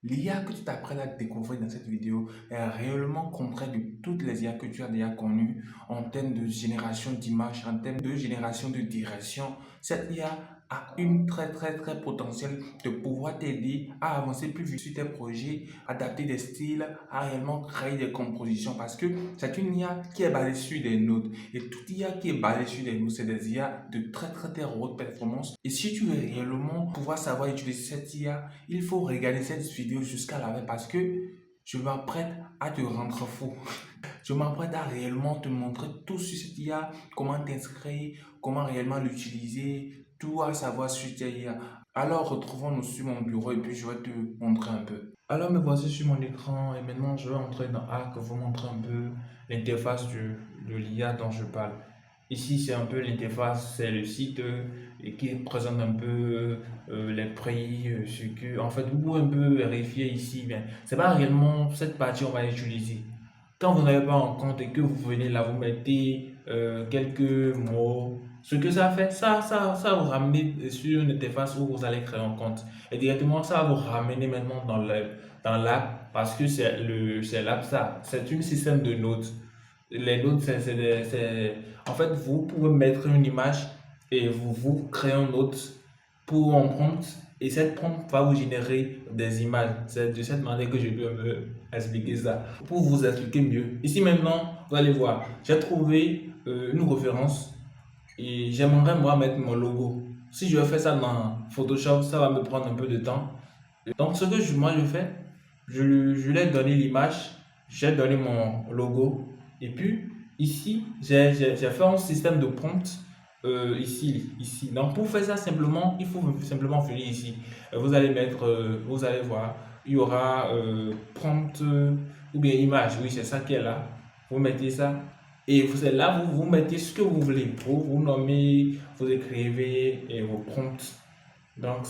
L'IA que tu t'apprêtes à découvrir dans cette vidéo est réellement contraire de toutes les IA que tu as déjà connues en termes de génération d'images, en termes de génération de direction. Cette IA a une très potentiel de pouvoir t'aider à avancer plus vite sur tes projets, adapter des styles, à réellement créer des compositions parce que c'est une IA qui est basée sur des notes. Et toute IA qui est basée sur des notes, c'est des IA de très haute performance. Et si tu veux réellement pouvoir savoir utiliser cette IA, il faut regarder cette vidéo jusqu'à la fin parce que je m'apprête à te rendre fou. Je m'apprête à réellement te montrer tout sur cette IA, comment t'inscrire, comment réellement l'utiliser, tout à savoir sur cette IA. Alors retrouvons-nous sur mon bureau et puis je vais te montrer un peu. Alors me voici sur mon écran et maintenant je vais entrer dans Arc, vous montrer un peu l'interface de l'IA dont je parle. Ici, c'est un peu l'interface, c'est le site qui présente un peu les prix, ce que, en fait, vous pouvez un peu vérifier ici. Bien, c'est pas réellement cette partie on va utiliser. Quand vous n'avez pas en compte et que vous venez là, vous mettez quelques mots. Ce que ça fait, ça va vous ramener sur une interface où vous allez créer un compte. Et directement, ça va vous ramener maintenant dans l'app parce que c'est l'app ça. C'est un système de notes. Les notes, en fait, vous pouvez mettre une image et vous créez un note pour un prompt et cette prompt va vous générer des images. C'est de cette manière que je peux un peu expliquer ça. Pour vous expliquer mieux. Ici maintenant, vous allez voir, j'ai trouvé une référence et j'aimerais moi mettre mon logo. Si je vais faire ça dans Photoshop, ça va me prendre un peu de temps. Donc ce que moi je fais, je lui ai donné l'image, j'ai donné mon logo et puis ici j'ai fait un système de prompt ici. Donc pour faire ça simplement, il faut simplement venir ici. Vous allez mettre, vous allez voir, il y aura prompt ou bien image, oui c'est ça qui est là. Vous mettez ça et vous êtes là, vous mettez ce que vous voulez. Vous nommez, vous écrivez et vos prompts. Donc,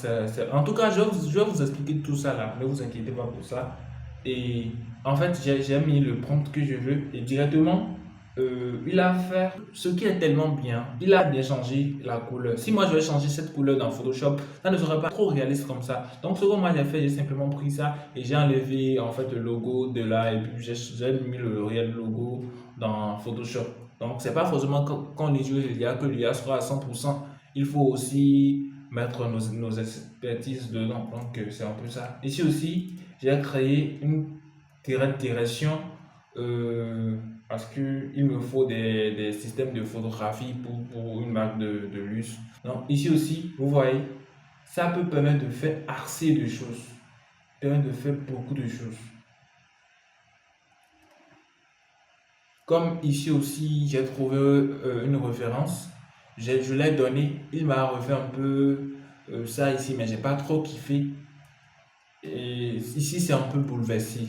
en tout cas, je vais vous expliquer tout ça là. Ne vous inquiétez pas pour ça. Et en fait, j'ai mis le prompt que je veux et directement, il a fait ce qui est tellement bien. Il a bien changé la couleur. Si moi je vais changer cette couleur dans Photoshop, ça ne serait pas trop réaliste comme ça. Donc, ce que moi j'ai fait, j'ai simplement pris ça et j'ai enlevé en fait le logo de là et puis j'ai mis le réel logo dans Photoshop. Donc, c'est pas forcément quand on utilise l'IA que l'IA sera à 100%. Il faut aussi mettre nos expertises dedans. Donc, c'est un peu ça. Ici aussi, j'ai créé une direction parce qu'il me faut des systèmes de photographie pour une marque de luxe. Donc, ici aussi, vous voyez, ça peut permettre de faire assez de choses. Permettre de faire beaucoup de choses. Comme ici aussi, j'ai trouvé une référence. Je l'ai donné. Il m'a refait un peu ça ici, mais j'ai pas trop kiffé. Et ici, c'est un peu bouleversé.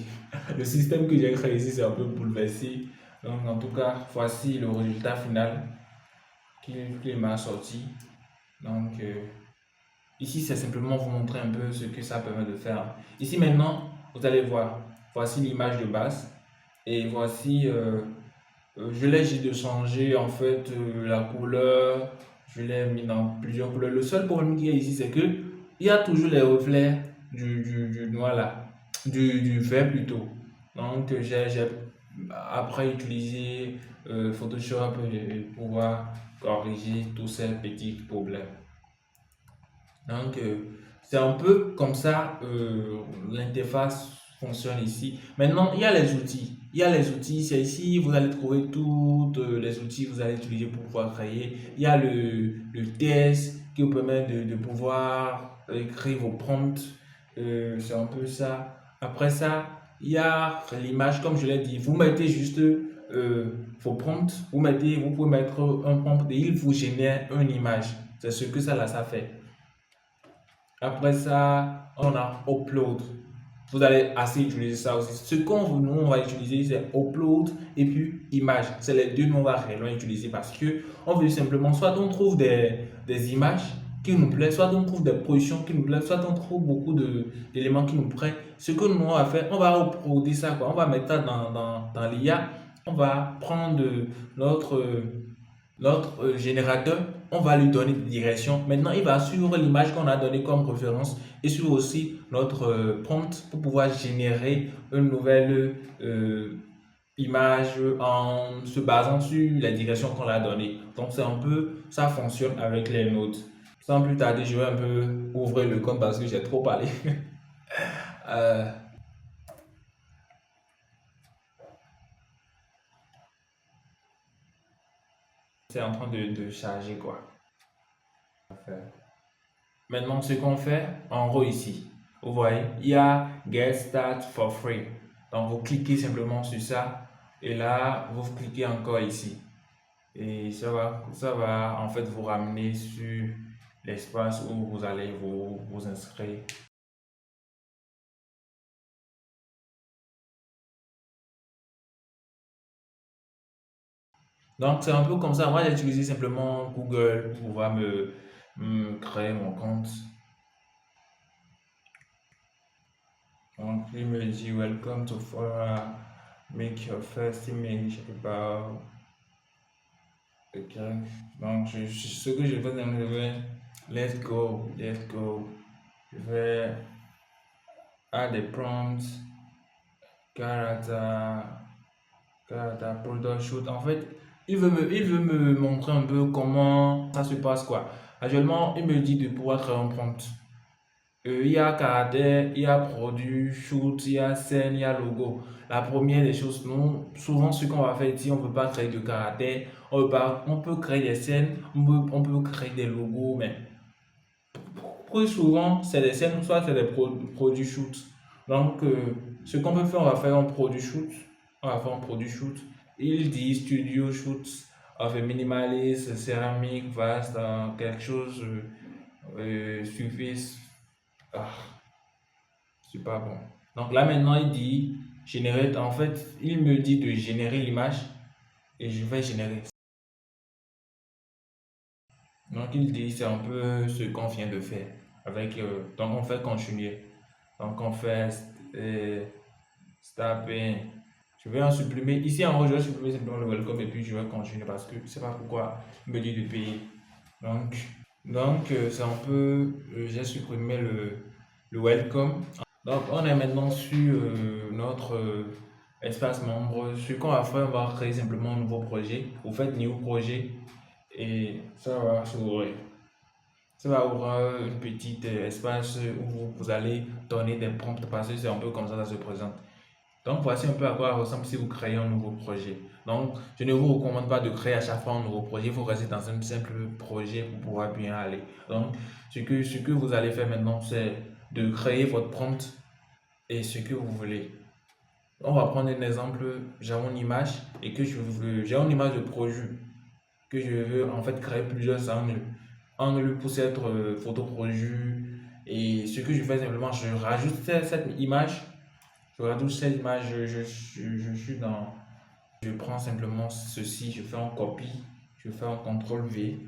Le système que j'ai créé ici, c'est un peu bouleversé. Donc, en tout cas, voici le résultat final qu'il m'a sorti. Donc, ici, c'est simplement vous montrer un peu ce que ça permet de faire. Ici, maintenant, vous allez voir. Voici l'image de base. Et voici, je l'ai dit de changer en fait la couleur. Je l'ai mis dans plusieurs couleurs. Le seul problème qu'il y a ici, c'est que il y a toujours les reflets du noir là, du vert plutôt. Donc j'ai après utilisé Photoshop pour pouvoir corriger tous ces petits problèmes. Donc c'est un peu comme ça l'interface fonctionne ici. Maintenant, il y a les outils. Il y a les outils, c'est ici, vous allez trouver tous les outils que vous allez utiliser pour pouvoir créer. Il y a le TS qui vous permet de pouvoir écrire vos prompts. C'est un peu ça. Après ça, il y a l'image, comme je l'ai dit. Vous mettez juste vos prompts. Vous pouvez mettre un prompt et il vous génère une image. C'est ce que ça là, ça fait. Après ça, on a upload. Vous allez assez utiliser ça aussi. Ce qu'on nous on va utiliser, c'est upload et puis image. C'est les deux qu'on va réellement utiliser parce que on veut simplement soit on trouve des images qui nous plaisent, soit on trouve des positions qui nous plaisent, soit on trouve beaucoup d'éléments qui nous plaisent. Ce que nous on va faire, on va uploader ça quoi. On va mettre ça dans l'IA. On va prendre notre Notre générateur, on va lui donner des directions. Maintenant, il va suivre l'image qu'on a donnée comme référence et suivre aussi notre prompt pour pouvoir générer une nouvelle image en se basant sur la direction qu'on a donnée. Donc, c'est un peu, ça fonctionne avec les notes. Sans plus tarder, je vais un peu ouvrir le compte parce que j'ai trop parlé. Euh, c'est en train de charger quoi. Maintenant, ce qu'on fait, en gros ici, vous voyez, il y a Get Start for Free. Donc, vous cliquez simplement sur ça et là, vous cliquez encore ici. Et ça va en fait vous ramener sur l'espace où vous allez vous inscrire. Donc, c'est un peu comme ça. Moi, j'ai utilisé simplement Google pour pouvoir me créer mon compte. Donc, il me dit Welcome to Fora. Make your first image about. Ok. Donc, ce que je fais, je vais let's go, let's go. Je vais add des prompts, character, character, product shoot. En fait, il veut me montrer un peu comment ça se passe, quoi. Actuellement, il me dit de pouvoir créer un prompt. Il y a caractère, il y a produit, shoot, il y a scène, il y a logo. La première des choses, nous, souvent ce qu'on va faire ici, on ne peut pas créer de caractère, on peut créer des scènes, on peut créer des logos, mais plus souvent, c'est des scènes, soit c'est des produits shoot. Donc, ce qu'on peut faire, on va faire un produit shoot. On va faire un produit shoot. Il dit studio shoot of a minimalist, céramique, vaste, quelque chose, surface. Ah, c'est pas bon. Donc là maintenant il dit générer. En fait, il me dit de générer l'image et je vais générer. Donc il dit c'est un peu ce qu'on vient de faire. Avec donc on fait continuer. Donc on fait stop in. Je vais en supprimer. Ici en haut, je vais supprimer simplement le welcome et puis je vais continuer parce que je sais pas pourquoi il me dit de payer. Donc, donc c'est un peu. J'ai supprimé le welcome. Donc, on est maintenant sur notre espace membre. Ce qu'on va faire, on va créer simplement un nouveau projet. Vous faites New Projet et ça va s'ouvrir. Ça va ouvrir une petite espace où vous allez donner des prompts parce que c'est un peu comme ça se présente. Donc, voici un peu à quoi ressemble si vous créez un nouveau projet. Donc, je ne vous recommande pas de créer à chaque fois un nouveau projet. Il faut rester dans un simple projet pour pouvoir bien aller. Donc, ce que vous allez faire maintenant, c'est de créer votre prompt et ce que vous voulez. On va prendre un exemple, j'ai une image et que j'ai une image de projet que je veux en fait créer plusieurs angles. Angle pour cette photo projet et ce que je fais simplement, je rajoute cette image, je suis dans, je prends simplement ceci, je fais un copie, je fais un CTRL V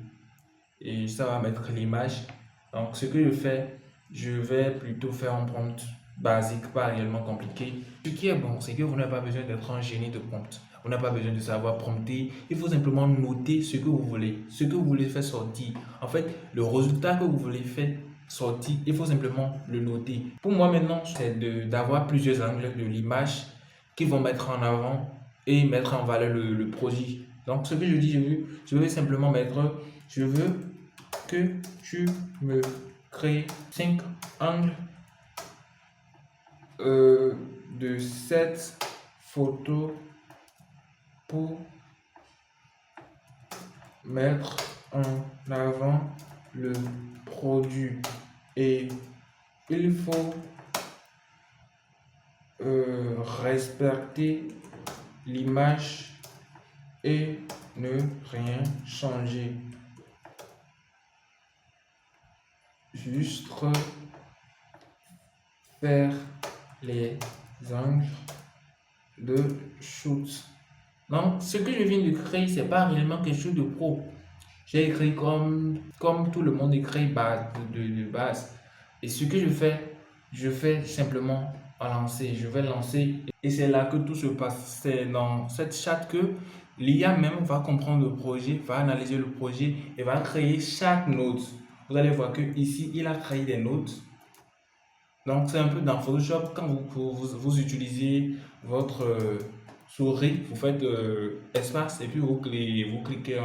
et ça va mettre l'image. Donc ce que je fais, je vais plutôt faire un prompt basique, pas réellement compliqué. Ce qui est bon, c'est que vous n'avez pas besoin d'être un génie de prompt. Vous n'avez pas besoin de savoir prompter. Il faut simplement noter ce que vous voulez, ce que vous voulez faire sortir. En fait, le résultat que vous voulez faire sortir, il faut simplement le noter. Pour moi maintenant, c'est d'avoir plusieurs angles de l'image qui vont mettre en avant et mettre en valeur le produit. Donc ce que je dis, je veux simplement mettre, je veux que tu me crées 5 angles de cette photo pour mettre en avant le produit et il faut respecter l'image et ne rien changer. Juste faire les angles de shoot. Donc, ce que je viens de créer, c'est pas réellement quelque chose de pro. J'ai écrit comme tout le monde écrit de base. Et ce que je fais simplement à lancer. Je vais lancer et c'est là que tout se passe. C'est dans cette chat que l'IA même va comprendre le projet, va analyser le projet et va créer chaque note. Vous allez voir que ici, il a créé des notes. Donc, c'est un peu dans Photoshop, quand vous utilisez votre souris, vous faites espace et puis vous cliquez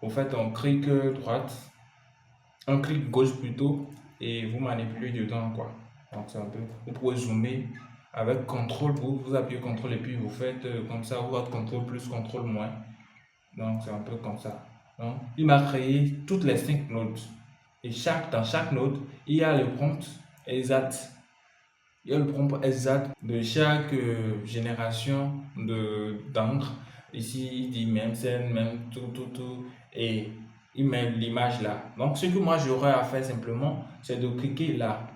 vous faites un clic droite, un clic gauche plutôt, et vous manipulez dedans, quoi. Donc, c'est un peu, vous pouvez zoomer avec contrôle, vous appuyez contrôle et puis vous faites comme ça, vous faites contrôle plus, contrôle moins. Donc, c'est un peu comme ça. Donc, il m'a créé toutes les 5 notes. Et dans chaque note, il y a le prompt exact. Il y a le prompt exact de chaque génération d'encre. Ici, il dit même scène, même tout. Et il met l'image là. Donc, ce que moi j'aurais à faire simplement, c'est de cliquer là.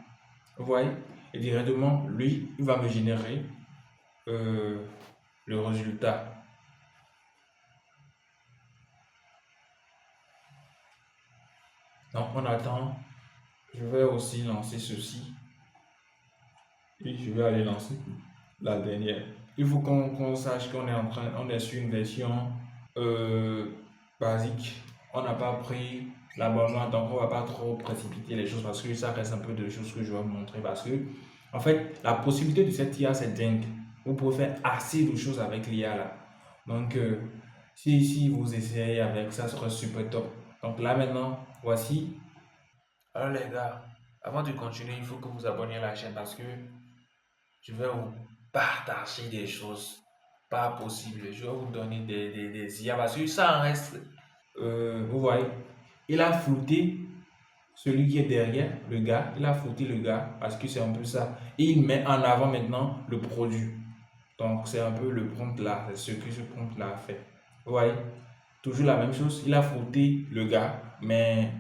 Vous voyez? Et directement, lui, il va me générer euh, le résultat. Donc, on attend. Je vais aussi lancer ceci. Et je vais aller lancer la dernière. Il faut qu'on sache qu'on est on est sur une version euh, basique. On n'a pas pris l'abonnement, donc on va pas trop précipiter les choses parce que ça reste un peu de choses que je vais vous montrer parce que, en fait, la possibilité de cette IA, c'est dingue. Vous pouvez faire assez de choses avec l'IA là. Donc, si vous essayez avec ça, ce sera super top. Donc là maintenant, voici. Alors les gars, avant de continuer, il faut que vous abonniez à la chaîne parce que je vais vous partager des choses pas possibles. Je vais vous donner des IA parce que ça en reste. Vous voyez, il a flouté celui qui est derrière, le gars. Il a flouté le gars parce que c'est un peu ça. Et il met en avant maintenant le produit. Donc c'est un peu le prompt là, c'est ce que ce prompt là a fait. Vous voyez, toujours la même chose. Il a flouté le gars, mais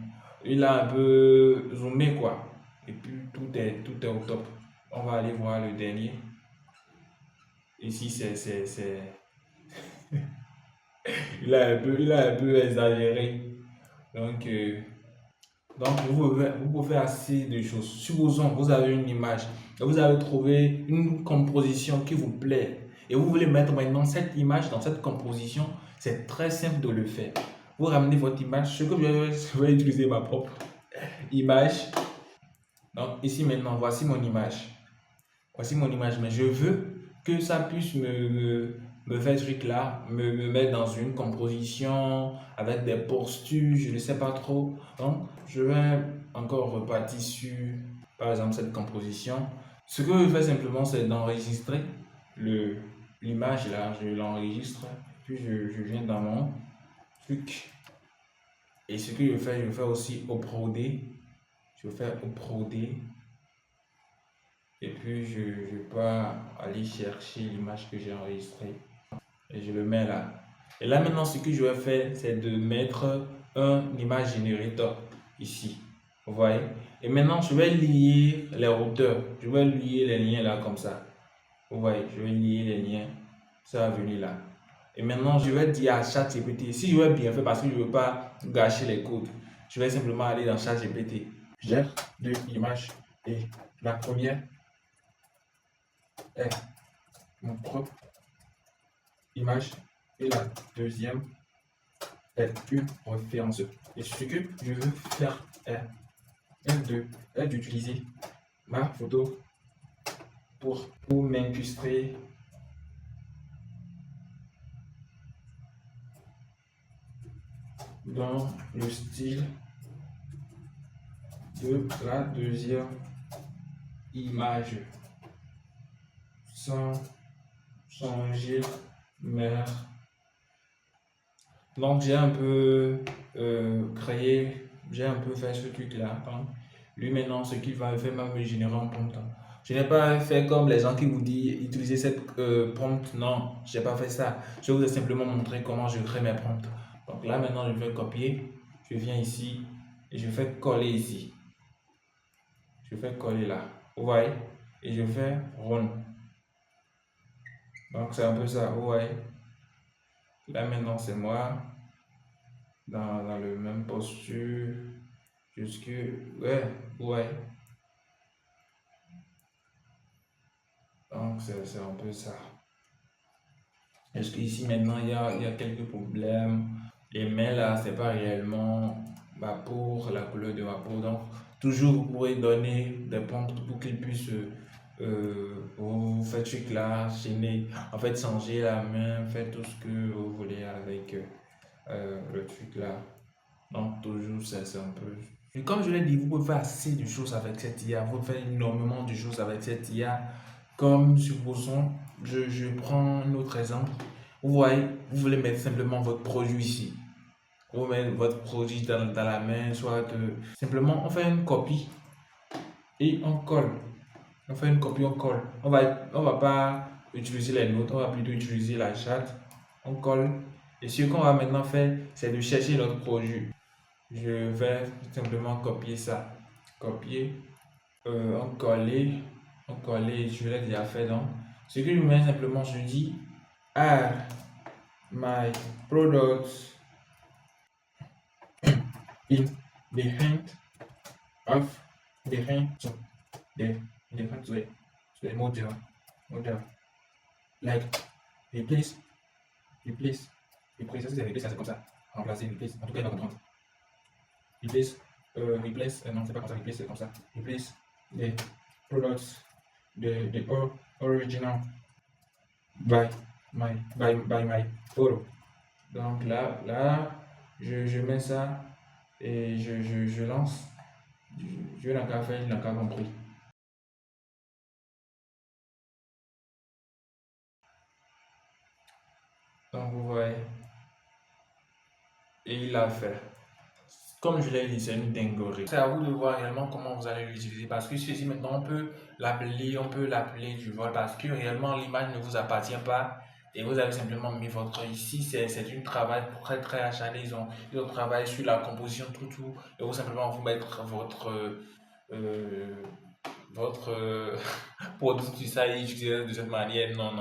il a un peu zoomé quoi. Et puis tout est au top. On va aller voir le dernier. Ici, il a un peu exagéré. Donc, vous pouvez faire assez de choses. Supposons, vous avez une image et vous avez trouvé une composition qui vous plaît et vous voulez mettre maintenant cette image dans cette composition, c'est très simple de le faire. Vous ramenez votre image, ce que je vais utiliser ma propre image. Donc, ici maintenant, voici mon image. Voici mon image, mais je veux que ça puisse me faire ce truc là, me mettre dans une composition avec des postures, je ne sais pas trop. Donc, je vais encore repartir sur, par exemple, cette composition. Ce que je fais simplement, c'est d'enregistrer l'image là, je l'enregistre, puis je viens dans mon truc. Et ce que je fais aussi uploader. Je fais uploader. Et puis, je peux aller chercher l'image que j'ai enregistrée et je le mets là. Et là, maintenant, ce que je vais faire, c'est de mettre un image générateur ici. Vous voyez? Et maintenant, je vais lier les hauteurs. Je vais lier les liens là comme ça. Vous voyez? Je vais lier les liens. Ça va venir là. Et maintenant, je vais dire à ChatGPT, si je vais bien faire parce que je ne veux pas gâcher les codes, je vais simplement aller dans ChatGPT. J'ai deux images et la première est mon propre image et la deuxième est une référence. Et ce que je veux faire est d'utiliser ma photo pour m'incruster dans le style de la deuxième image sans changer mer. Donc j'ai un peu créé, j'ai un peu fait ce truc-là. Hein. Lui maintenant, ce qu'il va faire va me générer un prompt. Je n'ai pas fait comme les gens qui vous disent utiliser cette prompt. Non, je n'ai pas fait ça. Je vous ai simplement montré comment je crée mes prompts. Donc là maintenant, je vais copier. Je viens ici et je fais coller ici. Je fais coller là. Vous voyez? Et je fais run. Donc c'est un peu ça. Vous voyez? Là maintenant, c'est moi. Dans le même posture jusque ouais donc c'est un peu ça. Est-ce qu'ici maintenant il y a quelques problèmes? Les mains là, c'est pas réellement ma peau, la couleur de ma peau. Donc, toujours vous pouvez donner des prompts pour qu'il puisse vous faire ce truc là, chaîner, en fait, changer la main, faire tout ce que vous voulez avec le truc là. Donc, toujours, c'est un peu. Et comme je l'ai dit, vous pouvez faire assez de choses avec cette IA. Vous pouvez faire énormément de choses avec cette IA. Comme, supposons, je prends un autre exemple. Vous voyez, vous voulez mettre simplement votre produit ici. Vous mettez votre produit dans la main, soit simplement on fait une copie et on colle. On fait une copie, on colle. On va pas utiliser les notes, on va plutôt utiliser la charte. On colle. Et ce qu'on va maintenant faire, c'est de chercher notre produit. Je vais simplement copier ça. Copier, on coller, je l'ai déjà fait donc. Ce que je mets simplement, je dis add my products in the hand of the hand so the in the hand way. So the model like replace, replace, replace, ça c'est replace, ça c'est comme ça. Remplacer, replace, en tout cas il va comprendre. Replace, replace, non c'est pas comme ça, replace c'est comme ça. Replace the products, the original by by my photo. Donc là, je mets ça et je lance. Je n'ai qu'à faire, il n'a qu'à compris. Donc vous voyez, et il l'a fait. Comme je l'ai dit, c'est une dinguerie. C'est à vous de voir réellement comment vous allez l'utiliser parce que ceci maintenant on peut l'appeler du vol parce que réellement l'image ne vous appartient pas et vous avez simplement mis votre ici c'est un travail très acharné. Ils ont travaillé sur la composition tout et vous simplement vous mettre euh, votre produit sur ça et utiliser de cette manière. Non.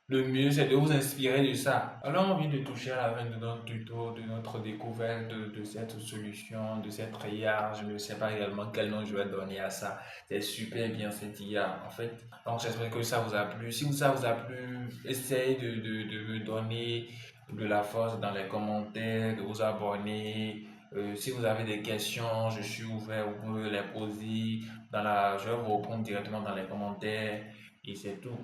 Le mieux, c'est de vous inspirer de ça. Alors, on vient de toucher à la fin de notre tuto, de notre découverte de cette solution, de cette IA. Je ne sais pas réellement quel nom je vais donner à ça. C'est super bien cette IA, en fait. Donc, j'espère que ça vous a plu. Si ça vous a plu, essayez de me donner de la force dans les commentaires, de vous abonner. Si vous avez des questions, je suis ouvert, vous pouvez les poser je vais vous répondre directement dans les commentaires. Et c'est tout.